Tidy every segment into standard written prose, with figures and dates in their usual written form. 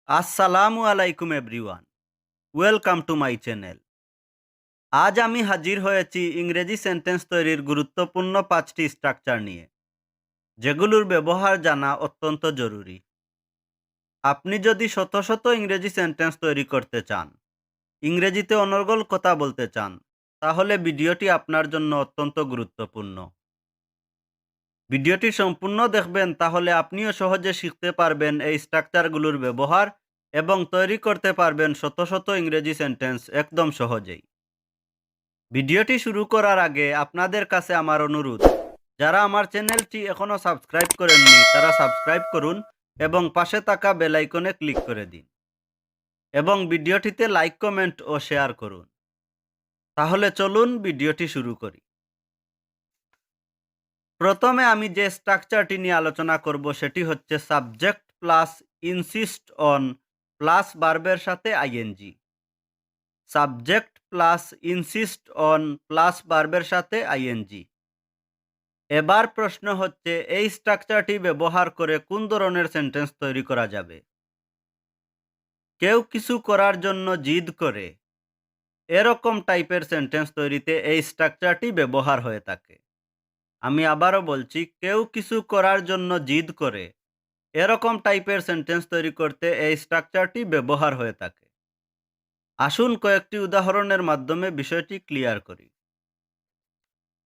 আসসালামু আলাইকুম everyone, welcome to my channel. আজ আমি হাজির হয়েছি ইংরেজি সেন্টেন্স তৈরির গুরুত্বপূর্ণ 5টি স্ট্রাকচার নিয়ে, যেগুলোর ব্যবহার জানা অত্যন্ত জরুরি। আপনি যদি শত শত ইংরেজি সেন্টেন্স তৈরি করতে চান, ইংরেজিতে অনর্গল কথা বলতে চান, তাহলে ভিডিওটি আপনার জন্য অত্যন্ত গুরুত্বপূর্ণ। ভিডিওটি সম্পূর্ণ দেখবেন, তাহলে আপনিও সহজে শিখতে পারবেন এই স্ট্রাকচারগুলোর ব্যবহার এবং তৈরি করতে পারবেন শত শত ইংরেজি সেন্টেন্স একদম সহজেই। ভিডিওটি শুরু করার আগে আপনাদের কাছে আমার অনুরোধ, যারা আমার চ্যানেলটি এখনও সাবস্ক্রাইব করেননি তারা সাবস্ক্রাইব করুন এবং পাশে থাকা বেল আইকনে ক্লিক করে দিন এবং ভিডিওটিতে লাইক, কমেন্ট ও শেয়ার করুন। তাহলে চলুন ভিডিওটি শুরু করি। প্রথমে আমি যে স্ট্রাকচারটি নিয়ে আলোচনা করব সেটি হচ্ছে subject plus insist on plus ভার্বের সাথে ING. Subject plus insist on plus ভার্বের সাথে আইএনজি। এবার প্রশ্ন হচ্ছে, এই স্ট্রাকচারটি ব্যবহার করে কোন ধরনের সেন্টেন্স তৈরি করা যাবে? কেউ কিছু করার জন্য জিদ করে, এরকম টাইপের সেন্টেন্স তৈরিতে এই স্ট্রাকচারটি ব্যবহার হয়ে থাকে। আমি আবারও বলছি, কেউ কিছু করার জন্য জিদ করে, এরকম টাইপের সেন্টেন্স তৈরি করতে এই স্ট্রাকচারটি ব্যবহার হয়ে থাকে। আসুন কয়েকটি উদাহরণের মাধ্যমে বিষয়টি ক্লিয়ার করি।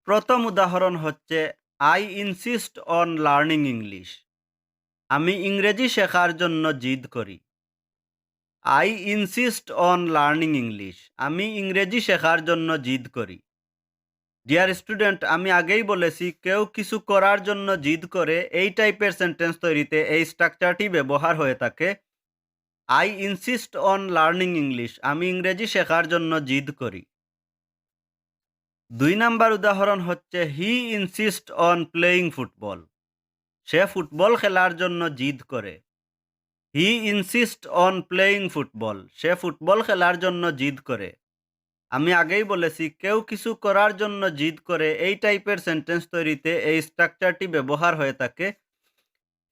প্রথম উদাহরণ হচ্ছে, I insist on learning English. আমি ইংরেজি শেখার জন্য জিদ করি। I insist on learning English. আমি ইংরেজি শেখার জন্য জিদ করি। ডিয়ার স্টুডেন্ট, আমি আগেই বলেছি, কেউ কিছু করার জন্য জিদ করে এই টাইপের সেন্টেন্স তৈরিতে এই স্ট্রাকচারটি ব্যবহার হয়ে থাকে। I insist on learning English. আমি ইংরেজি শেখার জন্য জিদ করি। 2 নাম্বার উদাহরণ হচ্ছে, he insist on playing football. সে ফুটবল খেলার জন্য জিদ করে। He insist on playing football. সে ফুটবল খেলার জন্য জিদ করে। আমি আগেই বলেছি, কেউ কিছু করার জন্য জিদ করে এই টাইপের সেন্টেন্স তৈরিতে এই স্ট্রাকচারটি ব্যবহার হয়ে থাকে।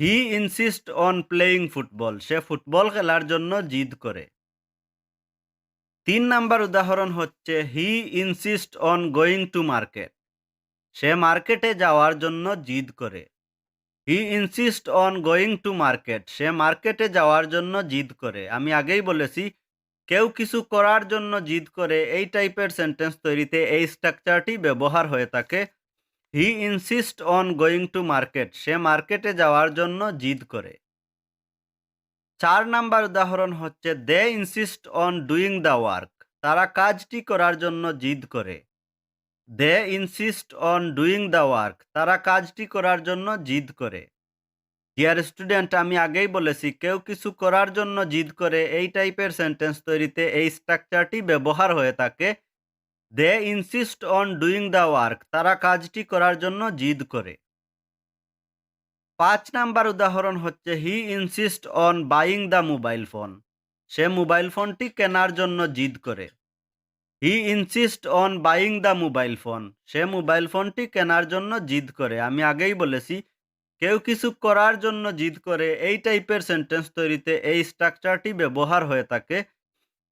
He insist on playing football. সে ফুটবল খেলার জন্য জিদ করে। 3 নাম্বার উদাহরণ হচ্ছে, he insist on going to market. সে মার্কেটে যাওয়ার জন্য জিদ করে। He insist on going to market. সে মার্কেটে যাওয়ার জন্য জিদ করে। আমি আগেই বলেছি, কেউ কিছু করার জন্য জিদ করে এই টাইপের সেন্টেন্স তৈরিতে এই স্ট্রাকচারটি ব্যবহার হয়ে থাকে। He insist on going to market. সে মার্কেটে যাওয়ার জন্য জিদ করে। 4 নাম্বার উদাহরণ হচ্ছে, they insist on doing the work. তারা কাজটি করার জন্য জিদ করে। They insist on doing the work. তারা কাজটি করার জন্য জিদ করে। ডিয়ার স্টুডেন্ট, আমি আগেই বলেছি, কেউ কিছু করার জন্য জিদ করে এই টাইপের সেন্টেন্স তৈরিতে এই স্ট্রাকচারটি ব্যবহার হয়ে থাকে। They insist on doing the work. তারা কাজটি করার জন্য জিদ করে। 5 নাম্বার উদাহরণ হচ্ছে, he insist on buying the mobile phone. সে মোবাইল ফোনটি কেনার জন্য জিদ করে। He insist on buying the mobile phone. সে মোবাইল ফোনটি কেনার জন্য জিদ করে। আমি আগেই বলেছি, কেউ কিছু করার জন্য জিদ করে এই টাইপের সেন্টেন্স তৈরিতে এই স্ট্রাকচারটি ব্যবহার হয়ে থাকে।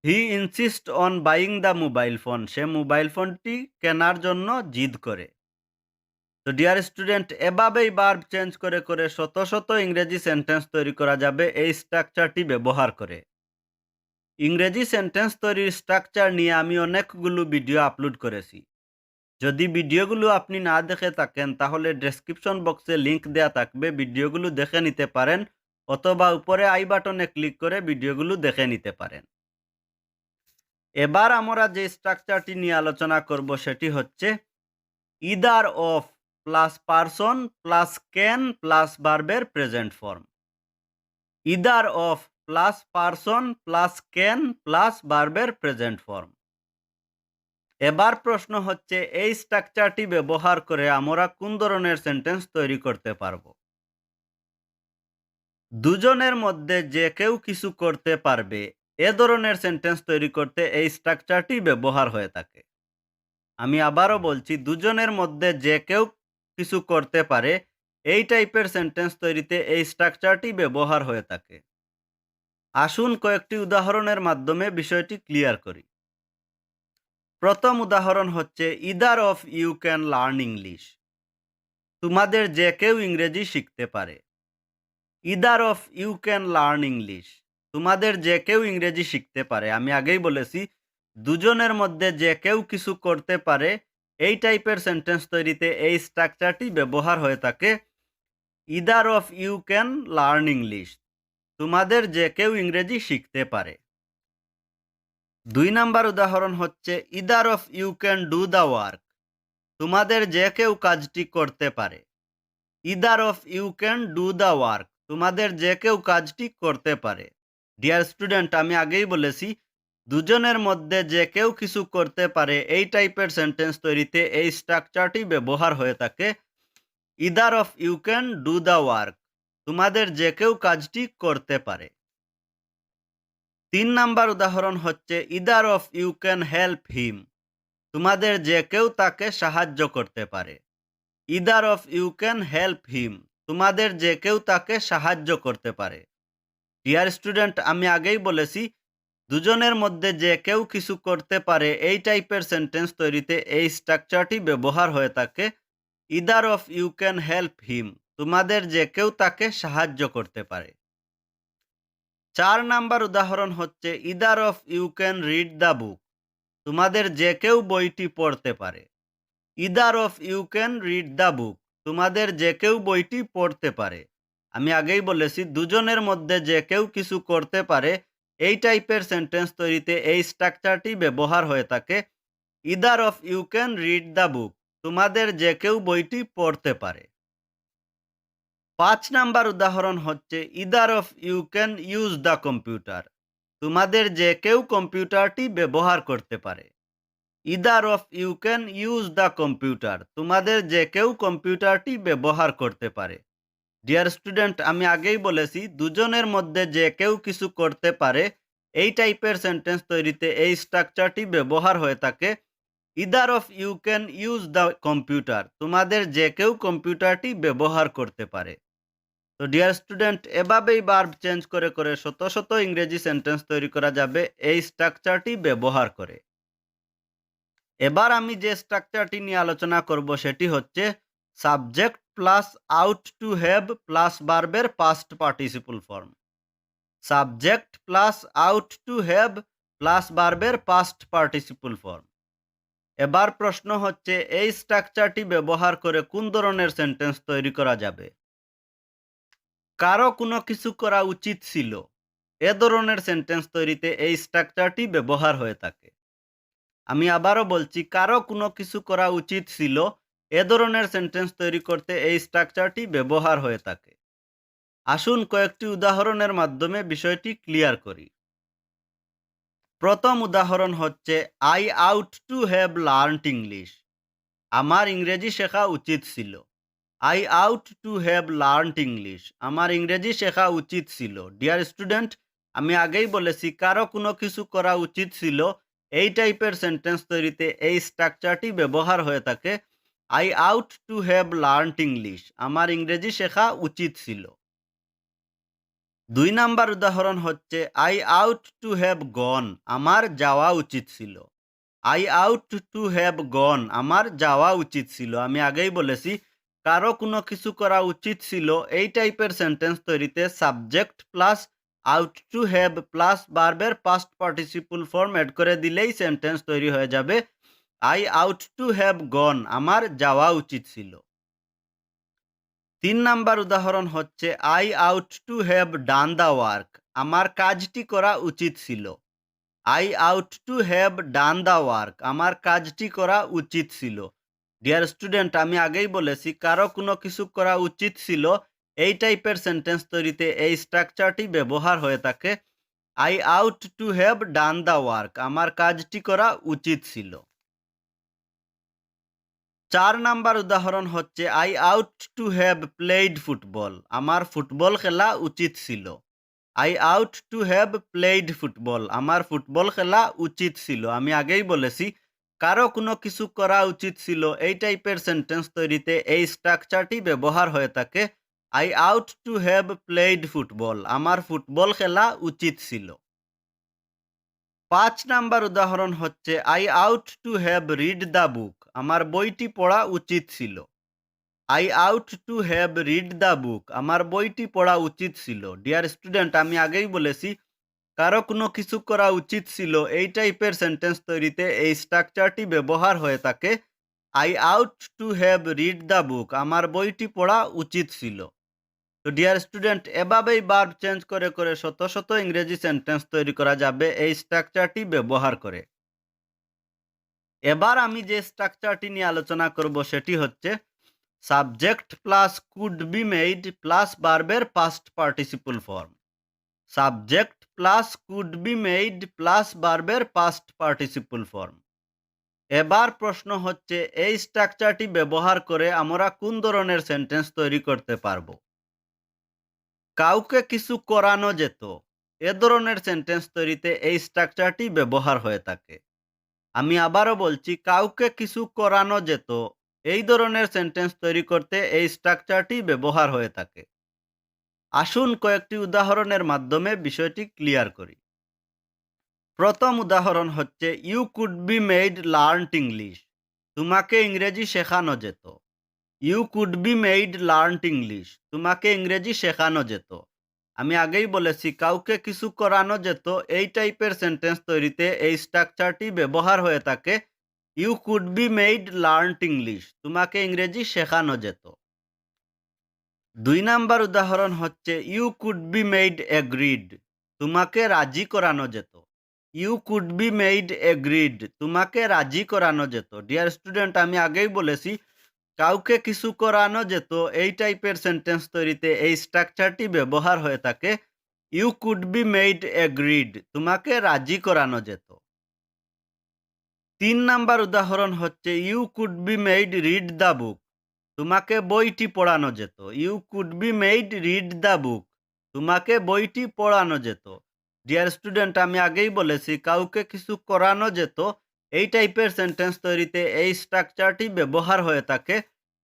He insist on buying the mobile phone. সে মোবাইল ফোনটি কেনার জন্য জিদ করে। তো ডিয়ার স্টুডেন্ট, এভাবেই ভার্ব চেঞ্জ করে করে শত শত ইংরেজি সেন্টেন্স তৈরি করা যাবে এই স্ট্রাকচারটি ব্যবহার করে। ইংরেজি সেন্টেন্স তৈরির স্ট্রাকচার নিয়ে আমি অনেকগুলো ভিডিও আপলোড করেছি। যদি ভিডিওগুলো আপনি না দেখে থাকেন, তাহলে ডেসক্রিপশন বক্সে লিংক দেয়া থাকবে, ভিডিওগুলো দেখে নিতে পারেন, অথবা উপরে আই বাটনে ক্লিক করে ভিডিওগুলো দেখে নিতে পারেন। এবার আমরা যে স্ট্রাকচারটি নিয়ে আলোচনা করব সেটি হচ্ছে, either of plus person plus can plus ভার্বের present form. Either of plus person plus can plus ভার্বের প্রেজেন্ট ফর্ম। এবার প্রশ্ন হচ্ছে, এই স্ট্রাকচারটি ব্যবহার করে আমরা কোন ধরনের সেন্টেন্স তৈরি করতে পারবো? দুজনের মধ্যে যে কেউ কিছু করতে পারবে, এ ধরনের সেন্টেন্স তৈরি করতে এই স্ট্রাকচারটি ব্যবহার হয়ে থাকে। আমি আবারও বলছি, দুজনের মধ্যে যে কেউ কিছু করতে পারে, এই টাইপের সেন্টেন্স তৈরিতে এই স্ট্রাকচারটি ব্যবহার হয়ে থাকে। আসুন কয়েকটি উদাহরণের মাধ্যমে বিষয়টি ক্লিয়ার করি। প্রথম উদাহরণ হচ্ছে either of you can learn English. তোমাদের যে কেউ ইংরেজি শিখতে পারে। Either of you can learn English. তোমাদের যে কেউ ইংরেজি শিখতে পারে। আমি আগেই বলেছি দুজনের মধ্যে যে কেউ কিছু করতে পারে এই টাইপের সেন্টেন্স তৈরিতে এই স্ট্রাকচারটি ব্যবহার হয়ে থাকে। Either of you can learn English. তোমাদের যে কেউ ইংরেজি শিখতে পারে। 2 নাম্বার উদাহরণ হচ্ছে either of you can do the work. তোমাদের যে কেউ কাজটি করতে পারে। Either of you can do the work. তোমাদের যে কেউ কাজটি করতে পারে। ডিয়ার স্টুডেন্ট, আমি আগেই বলেছি দুজনের মধ্যে যে কেউ কিছু করতে পারে এই টাইপের সেন্টেন্স তৈরিতে এই স্ট্রাকচারটি ব্যবহার হয়ে থাকে। Either of you can do the work. তোমাদের যে কেউ কাজটি করতে পারে। 3 নাম্বার উদাহরণ হচ্ছে either of you can help him. তোমাদের যে কেউ তাকে সাহায্য করতে পারে। Either of you can help him. তোমাদের যে কেউ তাকে সাহায্য করতে পারে। ডিয়ার স্টুডেন্ট, আমি আগেই বলেছি দুজনের মধ্যে যে কেউ কিছু করতে পারে এই টাইপের সেন্টেন্স তৈরিতে এই স্ট্রাকচারটি ব্যবহার হয়ে থাকে। Either of you can help him. তোমাদের যে কেউ তাকে সাহায্য করতে পারে। 4 নাম্বার উদাহরণ হচ্ছে either of you can read the book. তোমাদের যে কেউ বইটি পড়তে পারে। Either of you can read the book. তোমাদের যে কেউ বইটি পড়তে পারে। আমি আগেই বলেছি দুজনের মধ্যে যে কেউ কিছু করতে পারে এই টাইপের সেন্টেন্স তৈরিতে এই স্ট্রাকচারটি ব্যবহার হয়ে থাকে। Either of you can read the book. তোমাদের যে কেউ বইটি পড়তে পারে। 5 নাম্বার উদাহরণ হচ্ছে either of you can use the computer. তোমাদের যে কেউ কম্পিউটারটি ব্যবহার করতে পারে। Either of you can use the computer. তোমাদের যে কেউ কম্পিউটারটি ব্যবহার করতে পারে। ডিয়ার স্টুডেন্ট, আমি আগেই বলেছি দুজনের মধ্যে যে কেউ কিছু করতে পারে এই টাইপের সেন্টেন্স তৈরিতে এই স্ট্রাকচারটি ব্যবহার হয়ে থাকে। Either of you can use the computer. তোমাদের যে কেউ কম্পিউটারটি ব্যবহার করতে পারে। তো ডিয়ার স্টুডেন্ট, এভাবেই ভার্ব চেঞ্জ করে করে শত শত ইংরেজি সেন্টেন্স তৈরি করা যাবে এই স্ট্রাকচারটি ব্যবহার করে। এবার আমি যে স্ট্রাকচারটি নিয়ে আলোচনা করব সেটি হচ্ছে subject plus ought to have plus ভার্বের past participle form. Subject plus ought to have plus ভার্বের পাস্ট পার্টিসিপল ফর্ম। এবার প্রশ্ন হচ্ছে এই স্ট্রাকচারটি ব্যবহার করে কোন ধরনের সেন্টেন্স তৈরি করা যাবে। কারো কোনো কিছু করা উচিত ছিল। এ ধরনের সেন্টেন্স তৈরিতে এই স্ট্রাকচারটি ব্যবহার হয়ে থাকে। আমি আবারও বলছি, কারো কোনো কিছু করা উচিত ছিল। এ ধরনের সেন্টেন্স তৈরি করতে এই স্ট্রাকচারটি ব্যবহার হয়ে থাকে। আসুন কয়েকটি উদাহরণের মাধ্যমে বিষয়টি ক্লিয়ার করি। প্রথম উদাহরণ হচ্ছে I out to have learned English. আমার ইংরেজি শেখা উচিত ছিল। I out to have learned English. আমার ইংরেজি শেখা উচিত ছিল। ডিয়ার স্টুডেন্ট, আমি আগেই বলেছি কারো কোনো কিছু করা উচিত ছিল এই টাইপের সেন্টেন্স তৈরিতে এই স্ট্রাকচারটি ব্যবহার হয়ে থাকে। I out to have learned English. আমার ইংরেজি শেখা উচিত ছিল। 2 নাম্বার উদাহরণ হচ্ছে I out to have gone. আমার যাওয়া উচিত ছিল। I out to have gone. আমার যাওয়া উচিত ছিল। আমি আগেই বলেছি কারো কোনো কিছু করা উচিত ছিল এই টাইপের সেন্টেন্স তৈরিতে subject plus ought to have plus ভার্বের পাস্ট পার্টিসিপল ফর্ম এড করে দিলেই সেন্টেন্স তৈরি হয়ে যাবে। I out to have gone. আমার যাওয়া উচিত ছিল। 3 নাম্বার উদাহরণ হচ্ছে I out to have done the work. আমার কাজটি করা উচিত ছিল। I out to have done the work. আমার কাজটি করা উচিত ছিল। ডিয়ার স্টুডেন্ট, আমি আগেই বলেছি কারো কোনো কিছু করা উচিত ছিল এই টাইপের সেন্টেন্স তৈরিতে এই স্ট্রাকচারটি ব্যবহার হয়ে থাকে। I out to have done the work. আমার কাজটি করা উচিত ছিল। 4 নাম্বার উদাহরণ হচ্ছে I out to have played football. আমার ফুটবল খেলা উচিত ছিল। I out to have played football. আমার ফুটবল খেলা উচিত ছিল। আমি আগেই বলেছি কারো কোনো কিছু করা উচিত ছিল এই টাইপের সেন্টেন্স তৈরিতে এই স্ট্রাকচারটি ব্যবহার হয়ে থাকে। I out to have played football, আমার ফুটবল খেলা উচিত ছিল। 5 নাম্বার উদাহরণ হচ্ছে I out to have read the বুক, আমার বইটি পড়া উচিত ছিল। I out to have read the বুক, আমার বইটি পড়া উচিত ছিল। ডিয়ার স্টুডেন্ট, আমি আগেই বলেছি কারো কোনো কিছু করা উচিত ছিল এই টাইপের সেন্টেন্স তৈরিতে এই স্ট্রাকচারটি ব্যবহার হয়ে থাকে। I out to have read the বুক, আমার বইটি পড়া উচিত ছিল। তো ডিয়ার স্টুডেন্ট, এভাবেই ভার্ব চেঞ্জ করে করে শত শত ইংরেজি সেন্টেন্স তৈরি করা যাবে এই স্ট্রাকচারটি ব্যবহার করে। এবার আমি যে স্ট্রাকচারটি নিয়ে আলোচনা করব সেটি হচ্ছে subject plus could be made plus ভার্বের past participle form. Subject plus could be made plus ভার্বের পাস্ট পার্টিসিপল ফর্ম। এবার প্রশ্ন হচ্ছে এই স্ট্রাকচারটি ব্যবহার করে আমরা কোন ধরনের সেন্টেন্স তৈরি করতে পারবো। কাউকে কিছু করানো যেত, এ ধরনের সেন্টেন্স তৈরিতে এই স্ট্রাকচারটি ব্যবহার হয়ে থাকে। আমি আবারও বলছি, কাউকে কিছু করানো যেত, এই ধরনের সেন্টেন্স তৈরি করতে এই স্ট্রাকচারটি ব্যবহার হয়ে থাকে। আসুন কয়েকটি উদাহরণের মাধ্যমে বিষয়টি ক্লিয়ার করি। প্রথম উদাহরণ হচ্ছে you could be made learn English, তোমাকে ইংরেজি শেখানো যেত। You could be made learn English, তোমাকে ইংরেজি শেখানো যেত। আমি আগেই বলেছি কাউকে কিছু করানো যেত এই টাইপের সেন্টেন্স তৈরিতে এই স্ট্রাকচারটি ব্যবহার হয়ে থাকে। You could be made learn English, তোমাকে ইংরেজি শেখানো যেত। 2 নাম্বার উদাহরণ হচ্ছে you could be made agreed, তোমাকে রাজি করানো যেত। You could be made agreed, তোমাকে রাজি করানো যেত। ডিয়ার স্টুডেন্ট, আমি আগেই বলেছি কাউকে কিছু করানো যেত এই টাইপের সেন্টেন্স তৈরিতে এই স্ট্রাকচারটি ব্যবহার হয়ে থাকে। You could be made agreed, তোমাকে রাজি করানো যেত। 3 নাম্বার উদাহরণ হচ্ছে you could be made read the book, তোমাকে বইটি পড়ানো যেত। You could be made read the book, তোমাকে বইটি পড়ানো যেত। ডিয়ার স্টুডেন্ট, আমি আগেই বলেছি কাউকে কিছু করানো যেত এই টাইপের সেন্টেন্স তৈরিতে এই স্ট্রাকচারটি ব্যবহার হয়ে থাকে।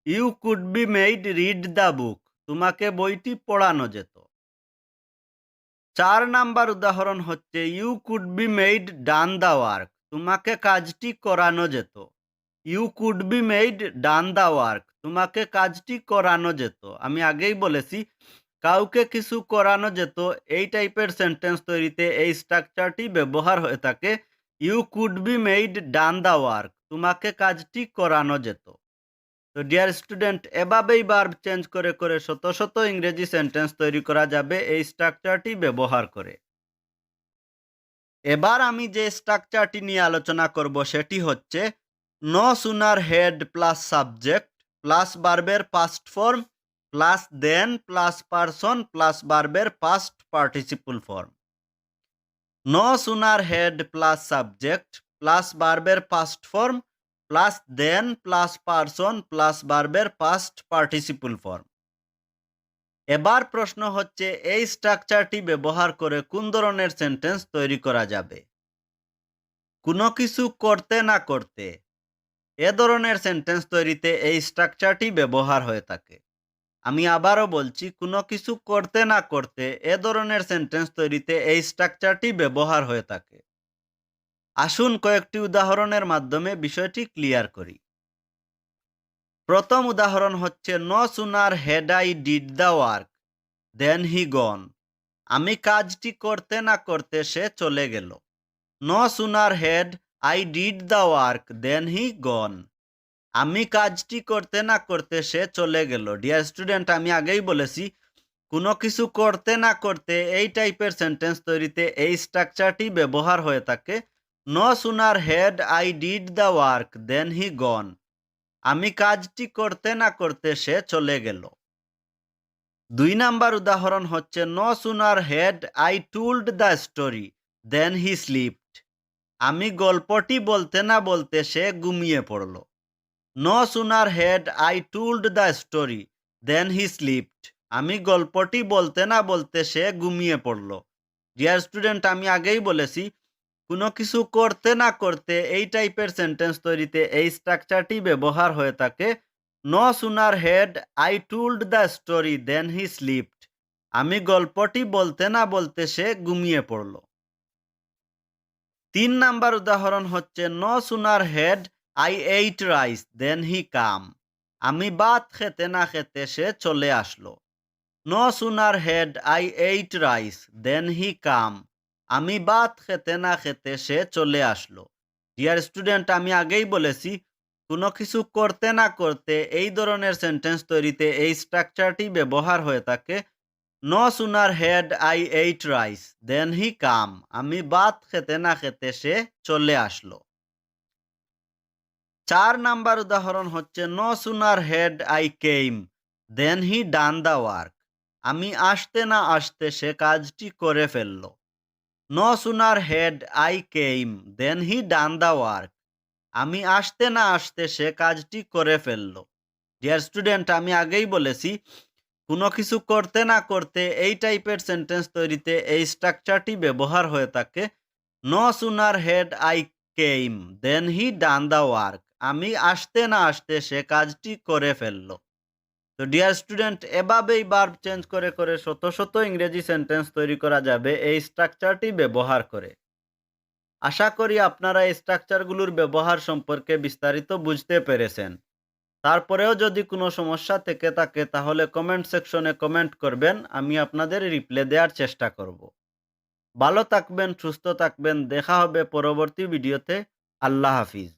You could be made read the book, তোমাকে বইটি পড়ানো যেত। 4 নাম্বার উদাহরণ হচ্ছে you could be made done the work, তোমাকে কাজটি করানো যেত। You could be made done the work, তোমাকে কাজটি করানো যেত। আমি আগেই বলেছি কাউকে কিছু করানো যেত এই টাইপের সেন্টেন্স তৈরিতে এই স্ট্রাকচারটি ব্যবহার হয়ে থাকে। You could be made done the work, তোমাকে কাজটি করানো যেত। তো ডিয়ার স্টুডেন্ট, এভাবেই ভার্ব চেঞ্জ করে করে শত শত ইংরেজি সেন্টেন্স তৈরি করা যাবে এই স্ট্রাকচারটি ব্যবহার করে। এবার আমি যে স্ট্রাকচারটি নিয়ে আলোচনা করব সেটি হচ্ছে no sooner had plus subject plus ভার্বের past form plus then plus person plus ভার্বের past participle form. No sooner had plus subject plus ভার্বের past form plus then plus person plus ভার্বের পাস্ট পার্টিসিপল ফর্ম। এবার প্রশ্ন হচ্ছে এই স্ট্রাকচারটি ব্যবহার করে কোন ধরনের সেন্টেন্স তৈরি করা যাবে। কোনো কিছু করতে না করতে, এ ধরনের সেন্টেন্স তৈরিতে এই স্ট্রাকচারটি ব্যবহার হয়ে থাকে। আমি আবারও বলছি, কোনো কিছু করতে না করতে এ ধরনের সেন্টেন্স তৈরিতে এই স্ট্রাকচারটি ব্যবহার হয়ে থাকে। আসুন কয়েকটি উদাহরণের মাধ্যমে বিষয়টি ক্লিয়ার করি। প্রথম উদাহরণ হচ্ছে no sooner had I did the work than he gone, আমি কাজটি করতে না করতে সে চলে গেল। No sooner had I did the work than he gone, আমি কাজটি করতে না করতে সে চলে গেল। ডিয়ার স্টুডেন্ট, আমি আগেই বলেছি কোনো কিছু করতে না করতে এই টাইপের সেন্টেন্স তৈরিতে এই স্ট্রাকচারটি ব্যবহার হয়ে থাকে। No sooner had I did the work than he gone, আমি কাজটি করতে না করতে সে চলে গেল। 2 নাম্বার উদাহরণ হচ্ছে no sooner had I told the story then he slept, আমি গল্পটি বলতে না বলতে সে ঘুমিয়ে পড়ল। No sooner had I told the story then he slept, আমি গল্পটি বলতে না বলতে সে ঘুমিয়ে পড়ল। ডিয়ার স্টুডেন্ট, আমি আগেই বলেছি কোনো কিছু করতে না করতে এই টাইপের সেন্টেন্স তৈরিতে এই স্ট্রাকচারটি ব্যবহার হয়ে থাকে। No sooner had I told the story then he slept. আমি গল্পটি বলতে না বলতে সে ঘুমিয়ে পড়ল। 3 নাম্বার উদাহরণ হচ্ছে no sooner had I ate rice than he came. আমি ভাত খেতে না খেতে সে চলে আসলো। No sooner had I ate rice than he came. আমি ভাত খেতে না খেতে সে চলে আসলো। ডিয়ার স্টুডেন্ট, আমি আগেই বলেছি কোনো কিছু করতে না করতে এই ধরনের সেন্টেন্স তৈরিতে এই স্ট্রাকচারটি ব্যবহার হয়ে থাকে। No sooner had I ate rice than he came. আমি ভাত খেতে না খেতে সে চলে আসলো। 4 নাম্বার উদাহরণ হচ্ছে no sooner had I came then he done the work. আমি আসতে না আসতে সে কাজটি করে ফেলল। No sooner had I came then he done the work. আমি আসতে না আসতে সে কাজটি করে ফেলল। ডিয়ার স্টুডেন্ট, আমি আগেই বলেছি কোনো কিছু করতে না করতে এই টাইপের সেন্টেন্স তৈরিতে এই স্ট্রাকচারটি ব্যবহার হয়ে থাকে। No sooner had I came then he done the work. আমি আসতে না আসতে সে কাজটি করে ফেলল। তো ডিয়ার স্টুডেন্ট, এভাবেই ভার্ব চেঞ্জ করে করে শত শত ইংরেজি সেন্টেন্স তৈরি করা যাবে এই স্ট্রাকচারটি ব্যবহার করে। আশা করি আপনারা এই স্ট্রাকচারগুলোর ব্যবহার সম্পর্কে বিস্তারিত বুঝতে পেরেছেন। তারপরেও যদি কোনো সমস্যা থেকে থাকে তাহলে কমেন্ট সেকশনে কমেন্ট করবেন, আমি আপনাদের রিপ্লাই দেওয়ার চেষ্টা করব। ভালো থাকবেন, সুস্থ থাকবেন, দেখা হবে পরবর্তী ভিডিওতে। আল্লাহ হাফিজ।